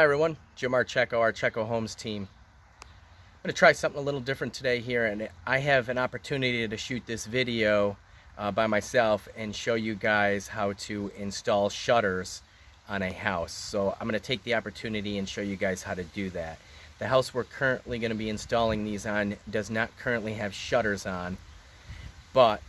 everyone, Jim Archeco, Archeco Homes team. I'm going to try something a little different today here, and I have an opportunity to shoot this video by myself and show you guys how to install shutters on a house. So I'm going to take the opportunity and show you guys how to do that. The house we're currently going to be installing these on does not currently have shutters on, but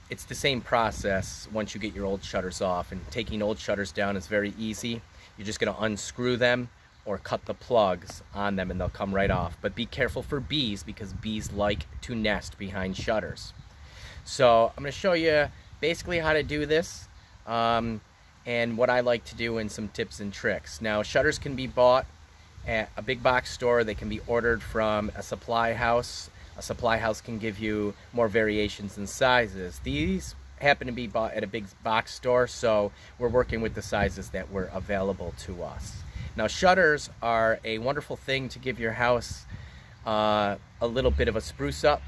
it's the same process once you get your old shutters off. And taking old shutters down is very easy. You're just going to unscrew them or cut the plugs on them and they'll come right off. But be careful for bees, because bees like to nest behind shutters. So I'm going to show you basically how to do this and what I like to do and some tips and tricks. Now, shutters can be bought at a big box store. They can be ordered from a supply house. A supply house can give you more variations in sizes. These happen to be bought at a big box store, so we're working with the sizes that were available to us. Now, shutters are a wonderful thing to give your house a little bit of a spruce up.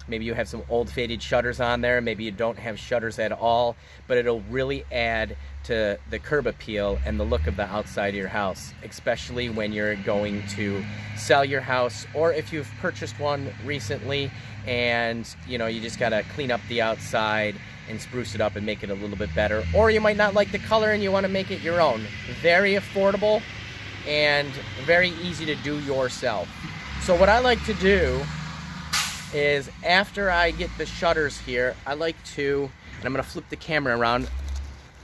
Maybe you have some old faded shutters on there, maybe you don't have shutters at all, but it'll really add to the curb appeal and the look of the outside of your house, especially when you're going to sell your house, or if you've purchased one recently and you just gotta clean up the outside and spruce it up and make it a little bit better, or you might not like the color and you want to make it your own. Very affordable and very easy to do yourself. So what I like to do is, after I get the shutters here, I like to, and I'm going to flip the camera around,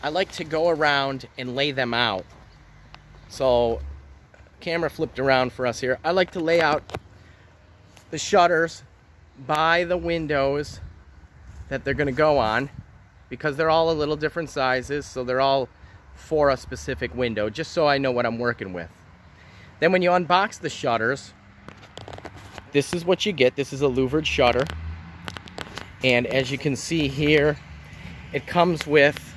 I like to go around and lay them out. So, camera flipped around for us here. I like to lay out the shutters by the windows that they're going to go on, because they're all a little different sizes, so they're all for a specific window, just so I know what I'm working with. Then when you unbox the shutters, this is what you get. This is a louvered shutter, and as you can see here, it comes with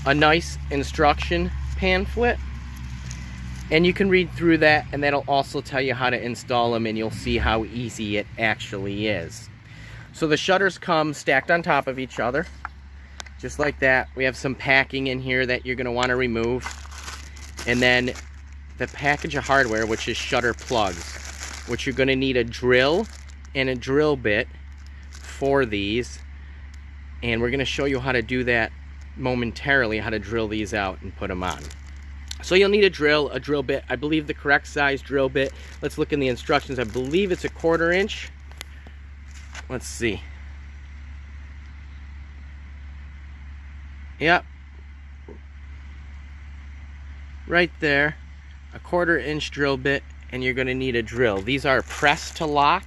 a nice instruction pamphlet, and you can read through that, and that'll also tell you how to install them, and you'll see how easy it actually is. So the shutters come stacked on top of each other, just like that. We have some packing in here that you're going to want to remove, and then the package of hardware, which is shutter plugs, which you're going to need a drill and a drill bit for these, and we're going to show you how to do that momentarily, how to drill these out and put them on. So you'll need a drill bit. I believe the correct size drill bit, let's look in the instructions, I believe it's a 1/4 inch. Let's see. Yep, right there, a 1/4 inch drill bit, and you're going to need a drill. These are pressed to lock,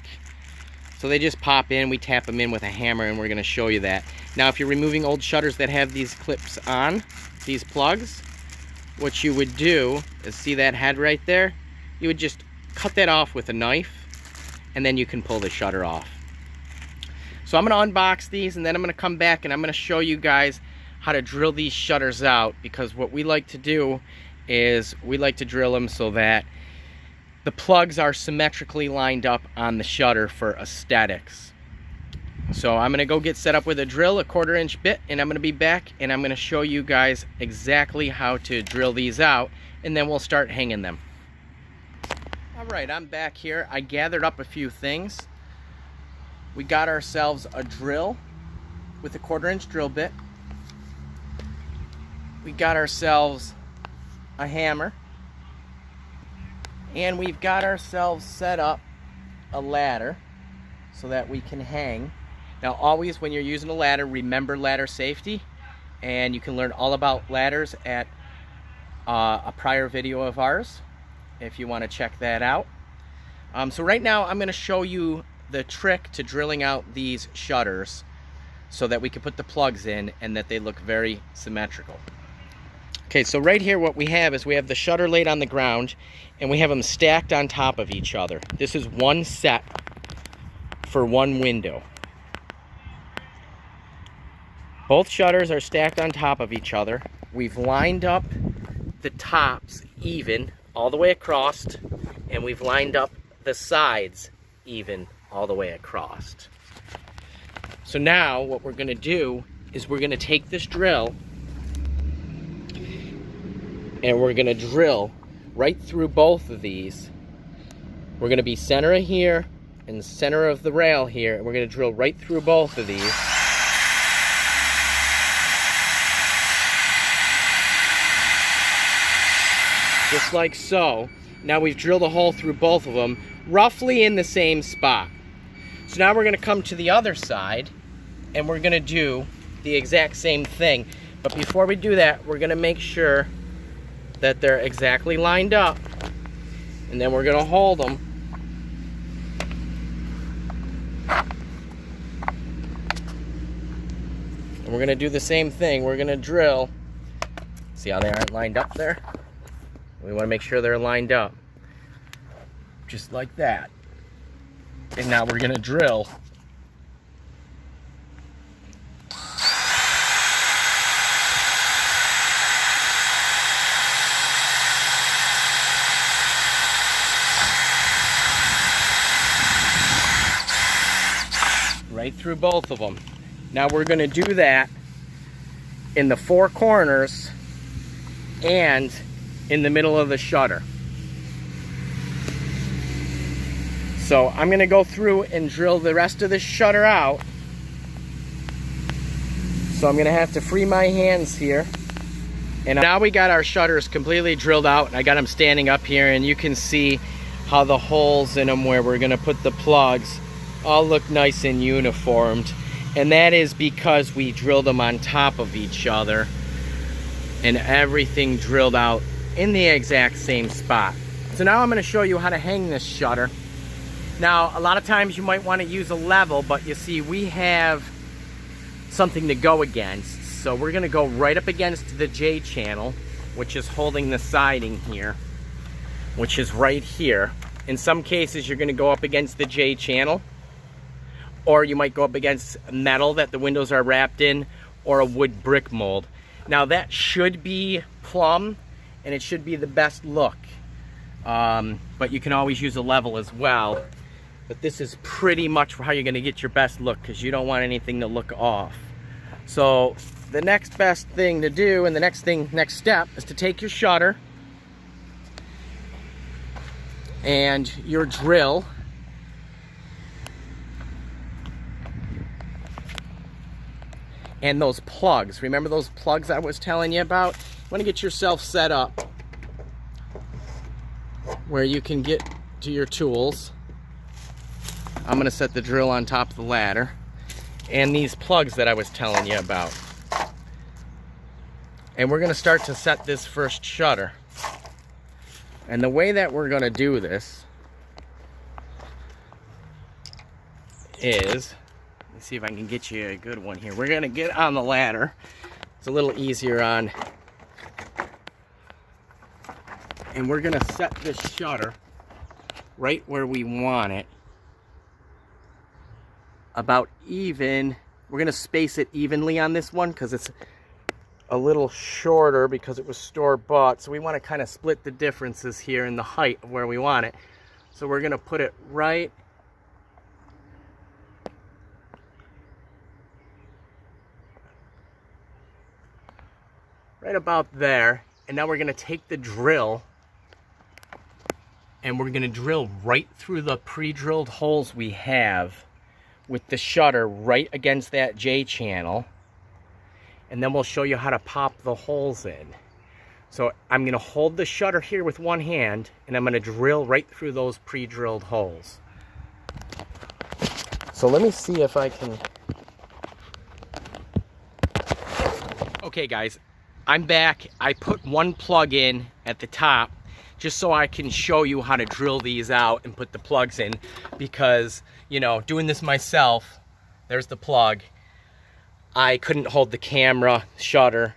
so they just pop in. We tap them in with a hammer, and we're going to show you that. Now, if you're removing old shutters that have these clips on, these plugs, what you would do is, see that head right there? You would just cut that off with a knife, and then you can pull the shutter off. So I'm going to unbox these, and then I'm going to come back and I'm going to show you guys how to drill these shutters out, because what we like to do is we like to drill them so that the plugs are symmetrically lined up on the shutter for aesthetics. So I'm going to go get set up with a drill, a 1/4 inch bit, and I'm going to be back and I'm going to show you guys exactly how to drill these out, and then we'll start hanging them. Alright, I'm back here. I gathered up a few things. We got ourselves a drill with a 1/4 inch drill bit. We got ourselves a hammer. And we've got ourselves set up a ladder so that we can hang. Now, always when you're using a ladder, remember ladder safety. And you can learn all about ladders at a prior video of ours, if you want to check that out. So right now, I'm going to show you the trick to drilling out these shutters so that we can put the plugs in and that they look very symmetrical. Okay, so right here what we have is we have the shutter laid on the ground, and we have them stacked on top of each other. This is one set for one window. Both shutters are stacked on top of each other. We've lined up the tops even all the way across, and we've lined up the sides even all the way across. So now what we're going to do is we're going to take this drill and we're going to drill right through both of these. We're going to be center of here and center of the rail here, and we're going to drill right through both of these. Just like so. Now we've drilled a hole through both of them, roughly in the same spot. So now we're going to come to the other side, and we're going to do the exact same thing. But before we do that, we're going to make sure that they're exactly lined up, and then we're going to hold them. And we're going to do the same thing. We're going to drill. See how they aren't lined up there? We want to make sure they're lined up. Just like that. And now we're going to drill. Right through both of them. Now we're going to do that in the four corners and in the middle of the shutter. So I'm going to go through and drill the rest of this shutter out. So I'm going to have to free my hands here. And now we got our shutters completely drilled out. I got them standing up here, and you can see how the holes in them where we're going to put the plugs all look nice and uniformed. And that is because we drilled them on top of each other, and everything drilled out in the exact same spot. So now I'm going to show you how to hang this shutter. Now, a lot of times you might want to use a level, but you see we have something to go against. So we're going to go right up against the J channel, which is holding the siding here, which is right here. In some cases, you're going to go up against the J channel, or you might go up against metal that the windows are wrapped in, or a wood brick mold. Now that should be plumb, and it should be the best look. But you can always use a level as well. But this is pretty much how you're gonna get your best look, because you don't want anything to look off. So the next best thing to do, and the next step, is to take your shutter and your drill, and those plugs. Remember those plugs I was telling you about? You want to get yourself set up where you can get to your tools. I'm going to set the drill on top of the ladder. And these plugs that I was telling you about. And we're going to start to set this first shutter. And the way that we're going to do this is, let me see if I can get you a good one here. We're going to get on the ladder. It's a little easier on. And we're going to set this shutter right where we want it. About even. We're going to space it evenly on this one because it's a little shorter because it was store-bought. So we want to kind of split the differences here in the height of where we want it. So we're going to put it right about there. And now we're going to take the drill and we're going to drill right through the pre-drilled holes we have with the shutter right against that J channel. And then we'll show you how to pop the holes in. So I'm going to hold the shutter here with one hand, and I'm going to drill right through those pre-drilled holes. So let me see if I can. Okay guys, I'm back. I put one plug in at the top just so I can show you how to drill these out and put the plugs in, because, you know, doing this myself, there's the plug, I couldn't hold the camera, shutter,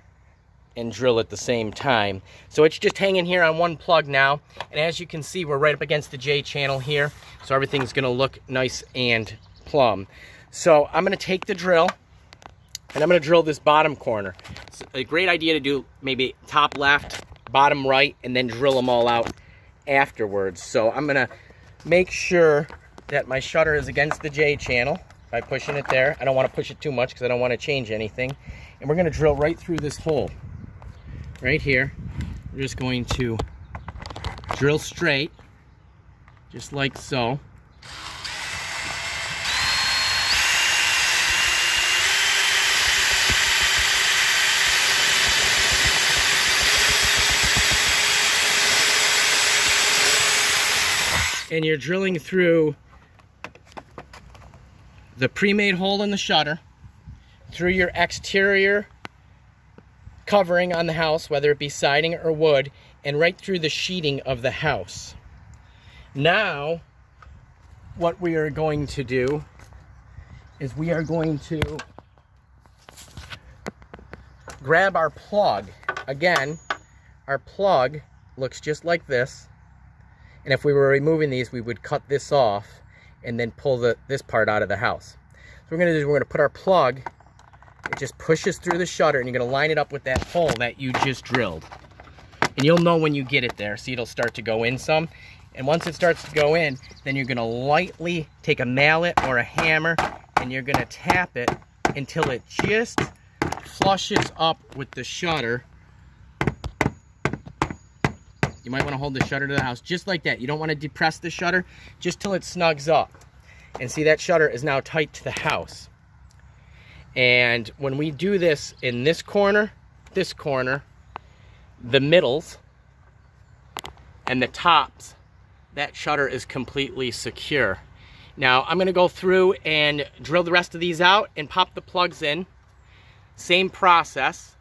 and drill at the same time. So it's just hanging here on one plug now, and as you can see, we're right up against the J channel here, so everything's gonna look nice and plumb. So I'm gonna take the drill, and I'm gonna drill this bottom corner. It's a great idea to do maybe top left, bottom right, and then drill them all out afterwards. So I'm gonna make sure that my shutter is against the J channel by pushing it there. I don't want to push it too much because I don't want to change anything. And we're gonna drill right through this hole right here. We're we're just going to drill straight, just like so. And you're drilling through the pre-made hole in the shutter, through your exterior covering on the house, whether it be siding or wood, and right through the sheeting of the house. Now, what we are going to do is we are going to grab our plug. Again, our plug looks just like this. And if we were removing these, we would cut this off and then pull this part out of the house. So we're going to put our plug, it just pushes through the shutter, and you're going to line it up with that hole that you just drilled. And you'll know when you get it there. See, it'll start to go in some. And once it starts to go in, then you're going to lightly take a mallet or a hammer, and you're going to tap it until it just flushes up with the shutter. You might want to hold the shutter to the house just like that. You don't want to depress the shutter, just till it snugs up. And see, that shutter is now tight to the house. And when we do this in this corner, the middles, and the tops, that shutter is completely secure. Now, I'm going to go through and drill the rest of these out and pop the plugs in. Same process.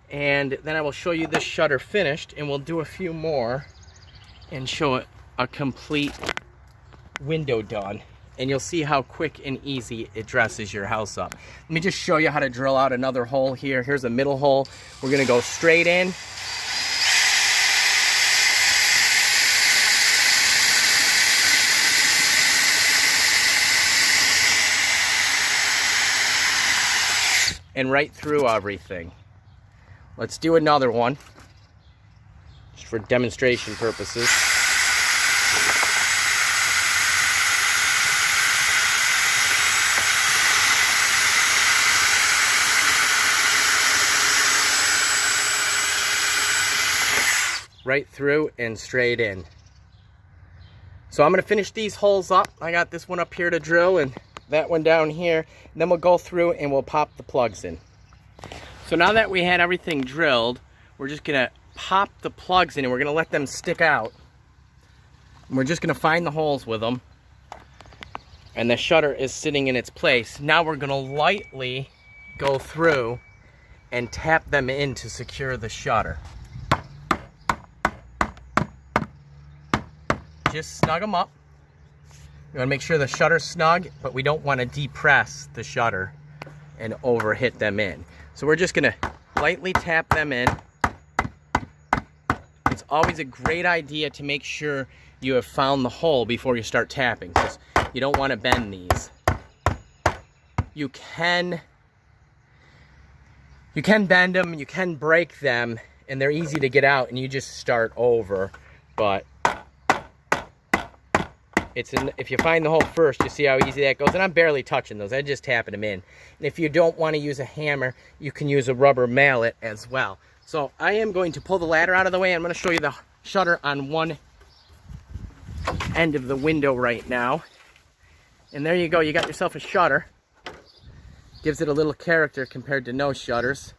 And then I will show you this shutter finished, and we'll do a few more and show it a complete window done. And you'll see how quick and easy it dresses your house up. Let me just show you how to drill out another hole here. Here's a middle hole. We're gonna go straight in. And right through everything. Let's do another one, just for demonstration purposes. Right through and straight in. So I'm going to finish these holes up. I got this one up here to drill and that one down here. And then we'll go through and we'll pop the plugs in. So now that we had everything drilled, we're just going to pop the plugs in and we're going to let them stick out. And we're just going to find the holes with them. And the shutter is sitting in its place. Now we're going to lightly go through and tap them in to secure the shutter. Just snug them up. You want to make sure the shutter's snug, but we don't want to depress the shutter and overhit them in. So we're just going to lightly tap them in. It's always a great idea to make sure you have found the hole before you start tapping, because you don't want to bend these. You can bend them, you can break them, and they're easy to get out, and you just start over. But if you find the hole first, you see how easy that goes. And I'm barely touching those. I'm just tapping them in. And if you don't want to use a hammer, you can use a rubber mallet as well. So I am going to pull the ladder out of the way. I'm going to show you the shutter on one end of the window right now. And there you go. You got yourself a shutter. Gives it a little character compared to no shutters.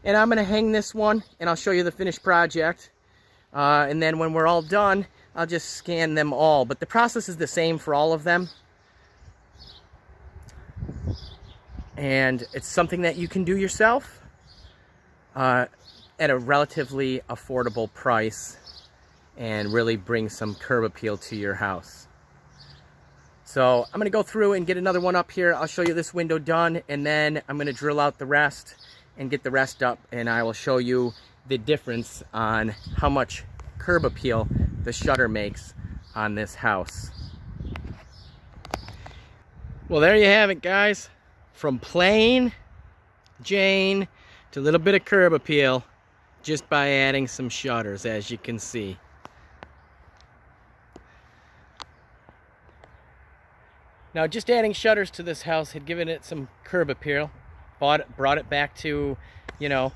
And I'm going to hang this one, and I'll show you the finished project. And then when we're all done, I'll just scan them all, but the process is the same for all of them. And it's something that you can do yourself at a relatively affordable price and really bring some curb appeal to your house. So I'm gonna go through and get another one up here. I'll show you this window done, and then I'm gonna drill out the rest and get the rest up, and I will show you the difference on how much curb appeal the shutter makes on this house. Well, there you have it, guys. From plain Jane to a little bit of curb appeal just by adding some shutters, as you can see. Now, just adding shutters to this house had given it some curb appeal, brought it back to, you know,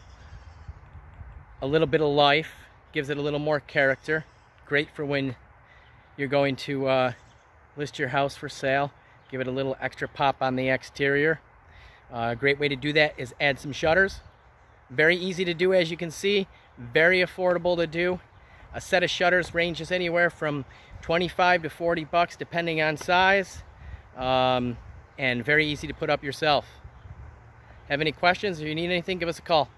a little bit of life Gives it a little more character. Great for when you're going to list your house for sale. Give it a little extra pop on the exterior. A great way to do that is add some shutters. Very easy to do, as you can see. Very affordable to do. A set of shutters ranges anywhere from 25 to 40 bucks depending on size. And very easy to put up yourself. Have any questions? If you need anything, give us a call.